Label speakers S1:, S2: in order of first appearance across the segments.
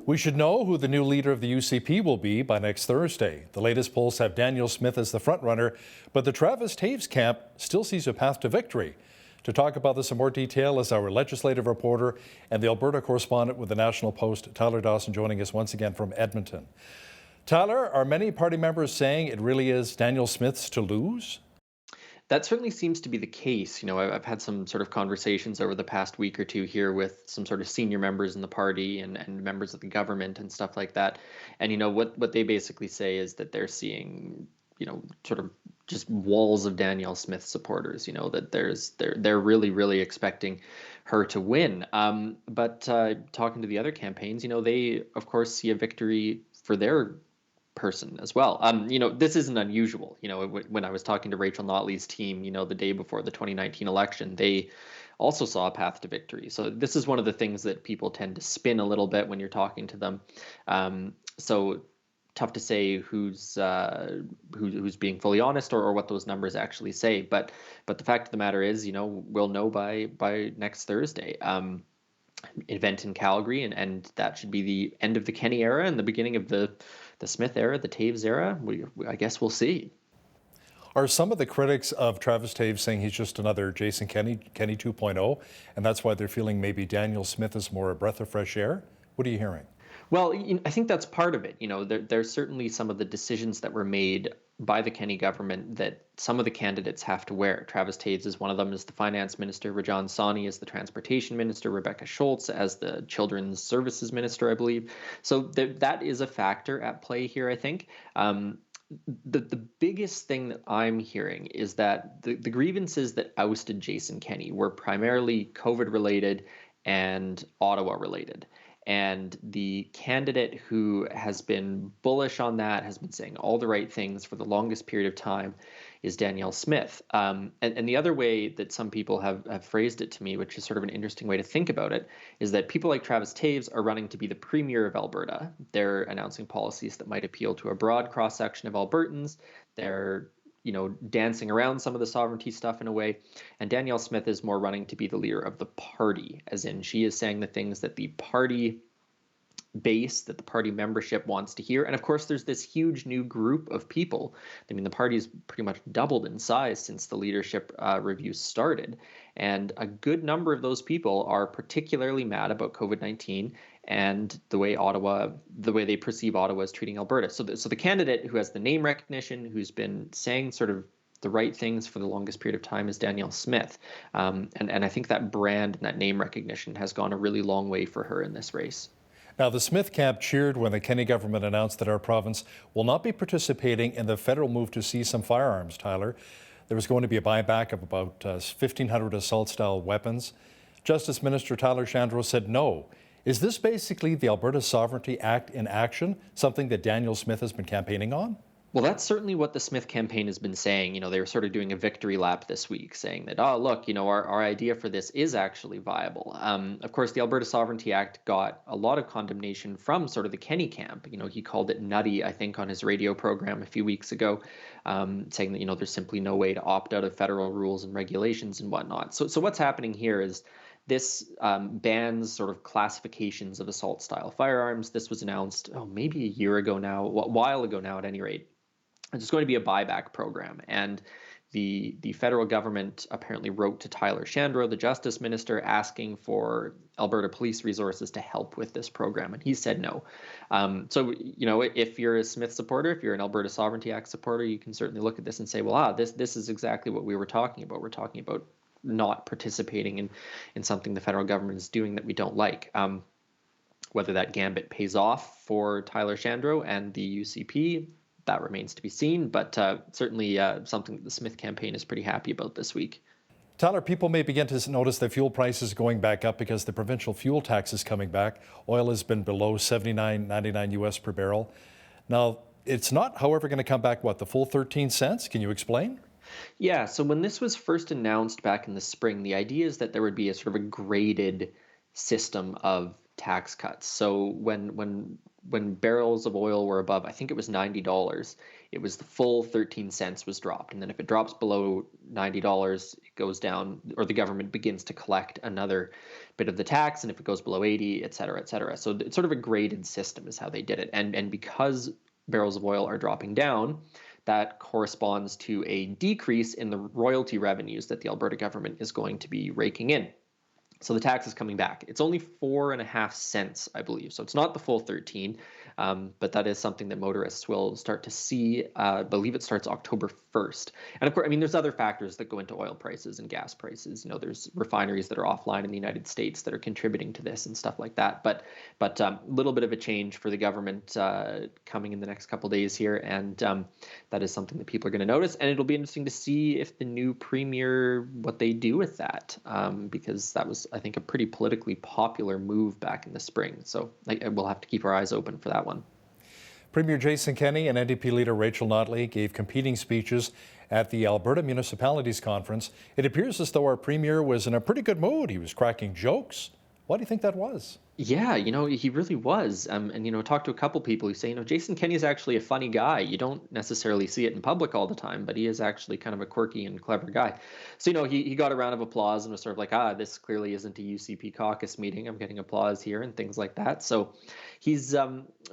S1: We should know who the new leader of the UCP will be by next Thursday. The latest polls have Danielle Smith as the frontrunner, but the Travis Taves camp still sees a path to victory. To talk about this in more detail is our legislative reporter and the Alberta correspondent with the National Post, Tyler Dawson, joining us once again from Edmonton. Tyler, are many party members saying it really is Danielle Smith's to lose?
S2: That certainly seems to be the case. I've had some sort of conversations over the past week or two here with some sort of senior members in the party and members of the government and stuff like that. And, what they basically say is that they're seeing, sort of just walls of Danielle Smith supporters, that they're really, really expecting her to win. But talking to the other campaigns, they, of course, see a victory for their person as well. This isn't unusual. When I was talking to Rachel Notley's team, the day before the 2019 election, they also saw a path to victory. So this is one of the things that people tend to spin a little bit when you're talking to them. So tough to say who's being fully honest or what those numbers actually say. But the fact of the matter is, we'll know by next Thursday. Event in Calgary, and that should be the end of the Kenney era and the beginning of the Smith era, the Taves era. I guess we'll see.
S1: Are some of the critics of Travis Taves saying he's just another Jason Kenney 2.0, and that's why they're feeling maybe Danielle Smith is more a breath of fresh air? What are you hearing?
S2: Well, I think that's part of it. There's certainly some of the decisions that were made by the Kenney government that some of the candidates have to wear. Travis Taves is one of them as the finance minister, Rajan Sawhney as the transportation minister, Rebecca Schultz as the children's services minister, I believe. So that is a factor at play here, I think. The biggest thing that I'm hearing is that the grievances that ousted Jason Kenney were primarily COVID related and Ottawa related. And the candidate who has been bullish on that, has been saying all the right things for the longest period of time, is Danielle Smith. And the other way that some people have phrased it to me, which is sort of an interesting way to think about it, is that people like Travis Taves are running to be the premier of Alberta. They're announcing policies that might appeal to a broad cross-section of Albertans. They're dancing around some of the sovereignty stuff in a way. And Danielle Smith is more running to be the leader of the party, as in she is saying the things that the party base, that the party membership wants to hear. And of course, there's this huge new group of people. I mean, the party's pretty much doubled in size since the leadership review started. And a good number of those people are particularly mad about COVID-19 and the way they perceive Ottawa as treating Alberta. So the candidate who has the name recognition, who's been saying sort of the right things for the longest period of time, is Danielle Smith. And I think that brand and that name recognition has gone a really long way for her in this race.
S1: Now, the Smith camp cheered when the Kenney government announced that our province will not be participating in the federal move to seize some firearms, Tyler. There was going to be a buyback of about 1,500 assault-style weapons. Justice Minister Tyler Shandro said no. Is this basically the Alberta Sovereignty Act in action, something that Danielle Smith has been campaigning on?
S2: Well, that's certainly what the Smith campaign has been saying. They were sort of doing a victory lap this week, saying that, oh, look, our idea for this is actually viable. Of course, the Alberta Sovereignty Act got a lot of condemnation from sort of the Kenney camp. He called it nutty, I think, on his radio program a few weeks ago, saying that, there's simply no way to opt out of federal rules and regulations and whatnot. So what's happening here is this bans sort of classifications of assault-style firearms. This was announced, maybe a year ago now, a while ago now at any rate. It's going to be a buyback program. And the federal government apparently wrote to Tyler Shandro, the justice minister, asking for Alberta police resources to help with this program. And he said no. So, if you're a Smith supporter, if you're an Alberta Sovereignty Act supporter, you can certainly look at this and say, well, this is exactly what we were talking about. We're talking about not participating in something the federal government is doing that we don't like. Whether that gambit pays off for Tyler Shandro and the UCP, that remains to be seen, but certainly something that the Smith campaign is pretty happy about this week.
S1: Tyler, people may begin to notice that fuel prices going back up because the provincial fuel tax is coming back. Oil has been below $79.99 US per barrel. Now, it's not, however, going to come back, the full 13 cents? Can you explain?
S2: Yeah, so when this was first announced back in the spring, the idea is that there would be a sort of a graded system of tax cuts. So when when barrels of oil were above, I think it was $90, it was the full 13 cents was dropped. And then if it drops below $90, it goes down, or the government begins to collect another bit of the tax. And if it goes below 80, et cetera, et cetera. So it's sort of a graded system is how they did it. And because barrels of oil are dropping down, that corresponds to a decrease in the royalty revenues that the Alberta government is going to be raking in. So the tax is coming back. It's only 4.5 cents, I believe. So it's not the full 13, but that is something that motorists will start to see. I believe it starts October 1st. And of course, I mean, there's other factors that go into oil prices and gas prices. There's refineries that are offline in the United States that are contributing to this and stuff like that. But a little bit of a change for the government coming in the next couple of days here. And that is something that people are going to notice. And it'll be interesting to see if the new premier, what they do with that, because that was, I think, a pretty politically popular move back in the spring. So we'll have to keep our eyes open for that one.
S1: Premier Jason Kenney and NDP leader Rachel Notley gave competing speeches at the Alberta Municipalities Conference. It appears as though our premier was in a pretty good mood. He was cracking jokes. Why do you think that was?
S2: Yeah, he really was. And talked to a couple people who say, Jason Kenney is actually a funny guy. You don't necessarily see it in public all the time, but he is actually kind of a quirky and clever guy. So, he got a round of applause and was sort of like, this clearly isn't a UCP caucus meeting. I'm getting applause here and things like that. So he's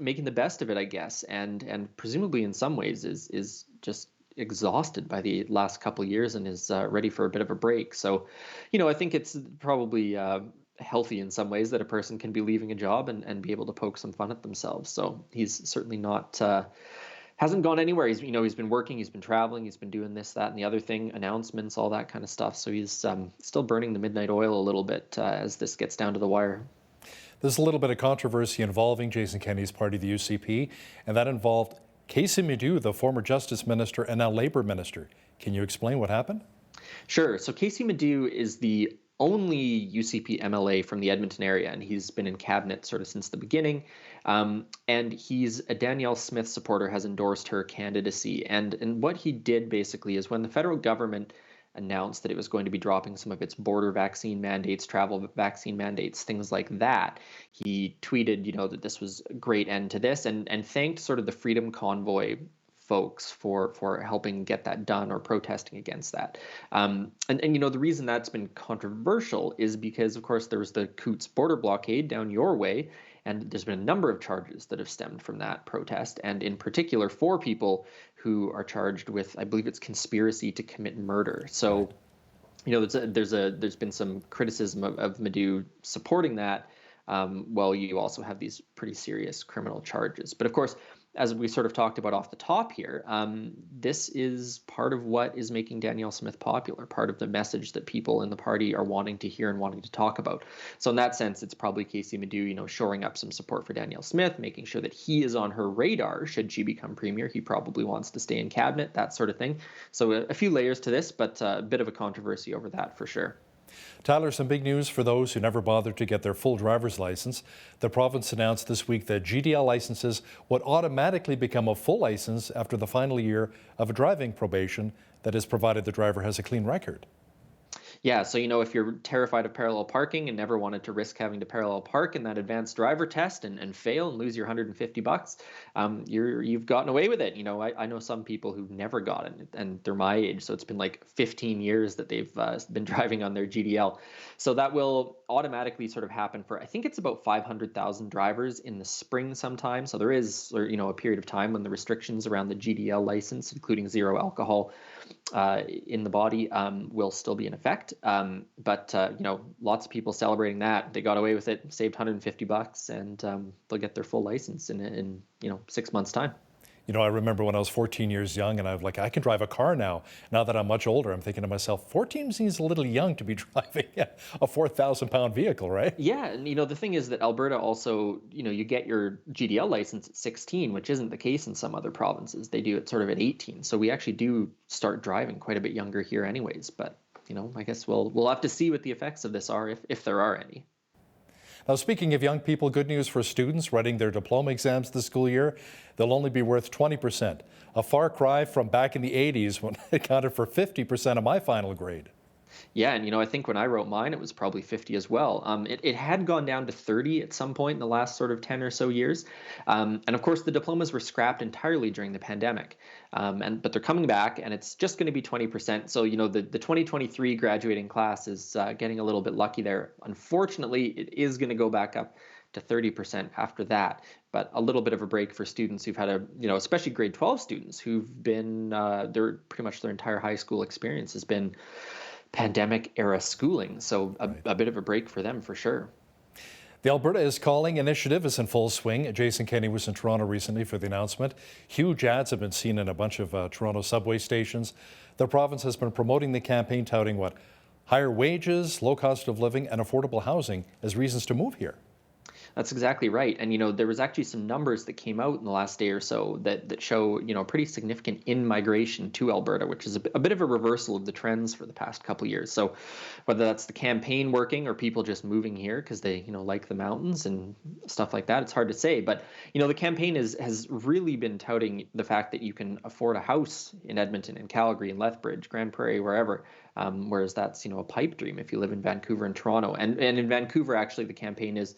S2: making the best of it, I guess. And presumably in some ways is just exhausted by the last couple of years and is ready for a bit of a break. So, I think it's probably healthy in some ways that a person can be leaving a job and be able to poke some fun at themselves. So he's certainly not hasn't gone anywhere. He's been working, he's been traveling, he's been doing this, that, and the other thing, announcements, all that kind of stuff. So he's still burning the midnight oil a little bit as this gets down to the wire.
S1: There's a little bit of controversy involving Jason Kenney's party, the UCP, and that involved Casey Medu, the former Justice Minister and now Labour Minister. Can you explain what happened?
S2: Sure. So Casey Medu is the only UCP MLA from the Edmonton area, and he's been in cabinet sort of since the beginning. And he's a Danielle Smith supporter, has endorsed her candidacy. And what he did basically is when the federal government announced that it was going to be dropping some of its border vaccine mandates, travel vaccine mandates, things like that, he tweeted, that this was a great end to this and thanked sort of the Freedom Convoy folks for helping get that done or protesting against that. And the reason that's been controversial is because, of course, there was the Coutts border blockade down your way, and there's been a number of charges that have stemmed from that protest, and in particular 4 people who are charged with, I believe it's conspiracy to commit murder. So, there's been some criticism of Medu supporting that, while you also have these pretty serious criminal charges. But of course, as we sort of talked about off the top here, this is part of what is making Danielle Smith popular, part of the message that people in the party are wanting to hear and wanting to talk about. So in that sense, it's probably Casey Medu, shoring up some support for Danielle Smith, making sure that he is on her radar should she become premier. He probably wants to stay in cabinet, that sort of thing. So a few layers to this, but a bit of a controversy over that for sure.
S1: Tyler, some big news for those who never bothered to get their full driver's license. The province announced this week that GDL licenses would automatically become a full license after the final year of a driving probation, that is, provided the driver has a clean record.
S2: Yeah, so if you're terrified of parallel parking and never wanted to risk having to parallel park in that advanced driver test and fail and lose your $150, you've gotten away with it. I know some people who've never got it, and they're my age, so it's been like 15 years that they've been driving on their GDL. So that will automatically sort of happen for, I think it's about 500,000 drivers in the spring sometime. So there is, a period of time when the restrictions around the GDL license, including zero alcohol in the body, will still be in effect. But lots of people celebrating that. They got away with it, saved $150, and they'll get their full license in 6 months' time.
S1: I remember when I was 14 years young and I was like, I can drive a car now. Now that I'm much older, I'm thinking to myself, 14 seems a little young to be driving a 4,000-pound vehicle, right?
S2: Yeah, and the thing is that Alberta also, you get your GDL license at 16, which isn't the case in some other provinces. They do it sort of at 18. So we actually do start driving quite a bit younger here anyways. But, I guess we'll have to see what the effects of this are, if there are any.
S1: Now, speaking of young people, good news for students writing their diploma exams this school year. They'll only be worth 20%. A far cry from back in the 80s when it accounted for 50% of my final grade.
S2: Yeah, and I think when I wrote mine, it was probably 50 as well. It had gone down to 30 at some point in the last sort of 10 or so years. And of course, the diplomas were scrapped entirely during the pandemic. But they're coming back, and it's just going to be 20%. So, the 2023 graduating class is getting a little bit lucky there. Unfortunately, it is going to go back up to 30% after that. But a little bit of a break for students who've had especially grade 12 students who've been, pretty much their entire high school experience has been pandemic era schooling. So
S1: Right.
S2: a bit of a break for them for sure.
S1: The Alberta is Calling initiative is in full swing. Jason Kenney was in Toronto recently for the announcement. Huge ads have been seen in a bunch of Toronto subway stations. The province has been promoting the campaign, touting what? Higher wages, low cost of living, and affordable housing as reasons to move here.
S2: That's exactly right. And there was actually some numbers that came out in the last day or so that show pretty significant in-migration to Alberta, which is a bit of a reversal of the trends for the past couple of years. So whether that's the campaign working or people just moving here because they like the mountains and stuff like that, it's hard to say. But the campaign has really been touting the fact that you can afford a house in Edmonton, in Calgary, in Lethbridge, Grand Prairie, wherever. Whereas that's a pipe dream if you live in Vancouver and Toronto. And in Vancouver, actually, the campaign is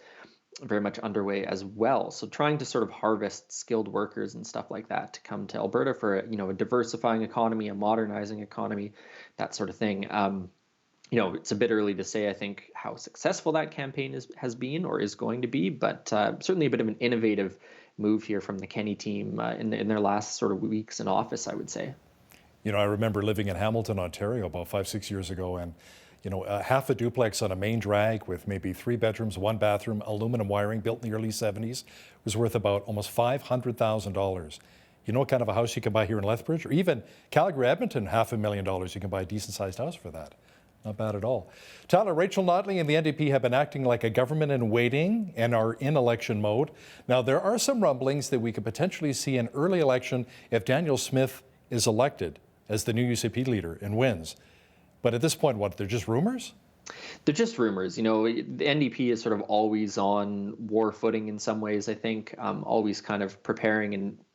S2: very much underway as well. So trying to sort of harvest skilled workers and stuff like that to come to Alberta for a diversifying economy, a modernizing economy, that sort of thing. It's a bit early to say, I think, how successful that campaign has been or is going to be, but certainly a bit of an innovative move here from the Kenney team in their last sort of weeks in office, I would say.
S1: I remember living in Hamilton, Ontario about 5, 6 years ago, and half a duplex on a main drag with maybe 3 bedrooms, 1 bathroom, aluminum wiring, built in the early 70s, was worth about almost $500,000. You know what kind of a house you can buy here in Lethbridge? Or even Calgary, Edmonton, $500,000. You can buy a decent-sized house for that. Not bad at all. Tyler, Rachel Notley and the NDP have been acting like a government in waiting and are in election mode. Now, there are some rumblings that we could potentially see an early election if Daniel Smith is elected as the new UCP leader and wins. But at this point, what, they're just rumors?
S2: They're just rumors. The NDP is sort of always on war footing in some ways, I think, always kind of preparing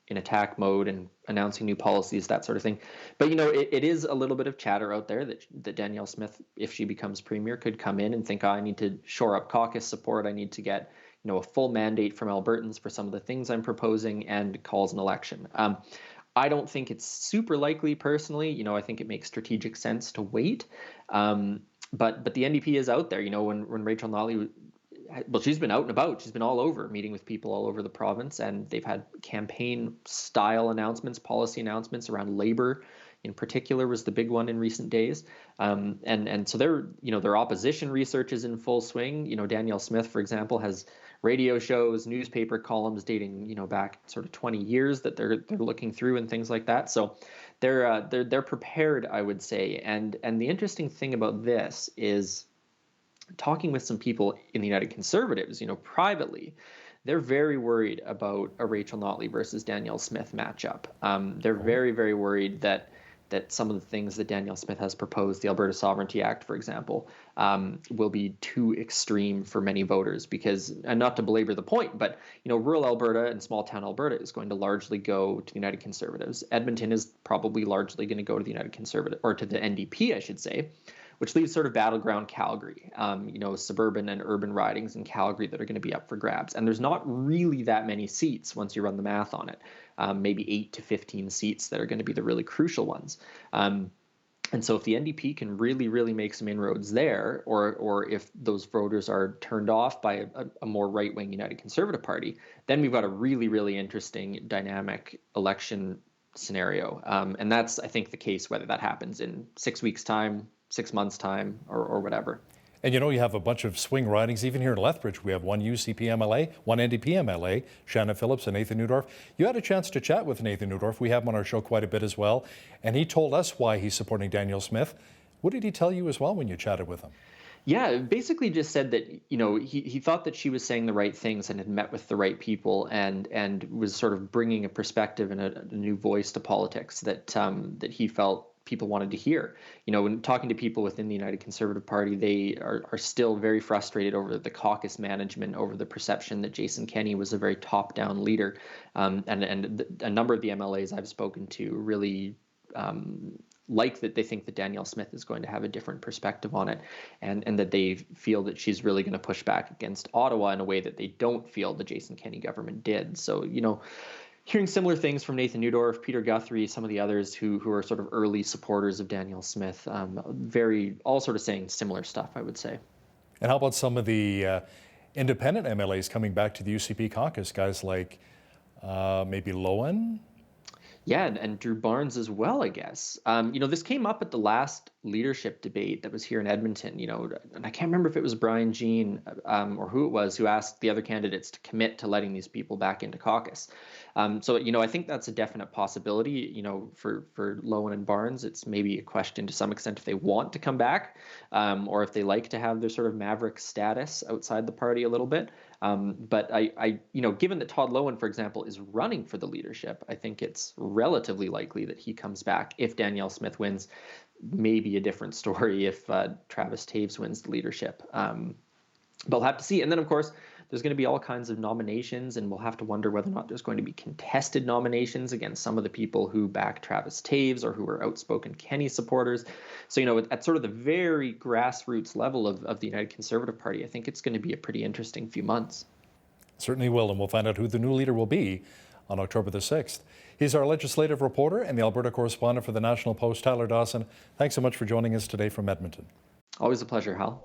S2: in attack mode and announcing new policies, that sort of thing. But, it is a little bit of chatter out there that Danielle Smith, if she becomes premier, could come in and think, I need to shore up caucus support. I need to get, a full mandate from Albertans for some of the things I'm proposing, and calls an election. I don't think it's super likely personally. I think it makes strategic sense to wait. But the NDP is out there. When Rachel Notley, well, she's been out and about. She's been all over, meeting with people all over the province, and they've had campaign style announcements, policy announcements around labor in particular was the big one in recent days. And so their opposition research is in full swing. Danielle Smith, for example, has radio shows, newspaper columns dating back sort of 20 years that they're looking through and things like that. So they're prepared, I would say. And the interesting thing about this is talking with some people in the United Conservatives, privately. They're very worried about a Rachel Notley versus Danielle Smith matchup. They're very, very worried that some of the things that Danielle Smith has proposed, the Alberta Sovereignty Act, for example, will be too extreme for many voters because, and not to belabor the point, but, rural Alberta and small town Alberta is going to largely go to the United Conservatives. Edmonton is probably largely going to go to the United Conservative, or to the NDP, I should say, which leaves sort of battleground Calgary, suburban and urban ridings in Calgary that are going to be up for grabs. And there's not really that many seats once you run the math on it, maybe 8 to 15 seats that are going to be the really crucial ones. And so if the NDP can really, really make some inroads there, or if those voters are turned off by a more right-wing United Conservative Party, then we've got a really, really interesting dynamic election scenario. And that's, I think, the case whether that happens in 6 weeks' time, 6 months' time, or whatever.
S1: And you have a bunch of swing ridings. Even here in Lethbridge, we have one UCP MLA, one NDP MLA, Shannon Phillips and Nathan Newdorf. You had a chance to chat with Nathan Newdorf. We have him on our show quite a bit as well. And he told us why he's supporting Danielle Smith. What did he tell you as well when you chatted with him?
S2: Yeah, basically just said that, he thought that she was saying the right things and had met with the right people and was sort of bringing a perspective and a new voice to politics that he felt people wanted to hear. When talking to people within the United Conservative Party, they are still very frustrated over the caucus management, over the perception that Jason Kenney was a very top-down leader. And a number of the MLAs I've spoken to really like that they think that Danielle Smith is going to have a different perspective on it, and that they feel that she's really going to push back against Ottawa in a way that they don't feel the Jason Kenney government did. So, hearing similar things from Nathan Newdorf, Peter Guthrie, some of the others who are sort of early supporters of Danielle Smith, all sort of saying similar stuff, I would say.
S1: And how about some of the independent MLAs coming back to the UCP caucus, guys like maybe Lowen?
S2: Yeah, and Drew Barnes as well, I guess. This came up at the last leadership debate that was here in Edmonton, and I can't remember if it was Brian Jean or who it was who asked the other candidates to commit to letting these people back into caucus. So I think that's a definite possibility, for Lowen and Barnes. It's maybe a question to some extent if they want to come back or if they like to have their sort of maverick status outside the party a little bit. But I given that Todd Lowen, for example, is running for the leadership, I think it's relatively likely that he comes back if Danielle Smith wins. Maybe a different story if Travis Taves wins the leadership. But we'll have to see. And then, of course, there's going to be all kinds of nominations, and we'll have to wonder whether or not there's going to be contested nominations against some of the people who back Travis Taves or who are outspoken Kenney supporters. So, at sort of the very grassroots level of the United Conservative Party, I think it's going to be a pretty interesting few months.
S1: Certainly will, and we'll find out who the new leader will be on October the 6th. He's our legislative reporter and the Alberta correspondent for the National Post, Tyler Dawson. Thanks so much for joining us today from Edmonton.
S2: Always a pleasure, Hal.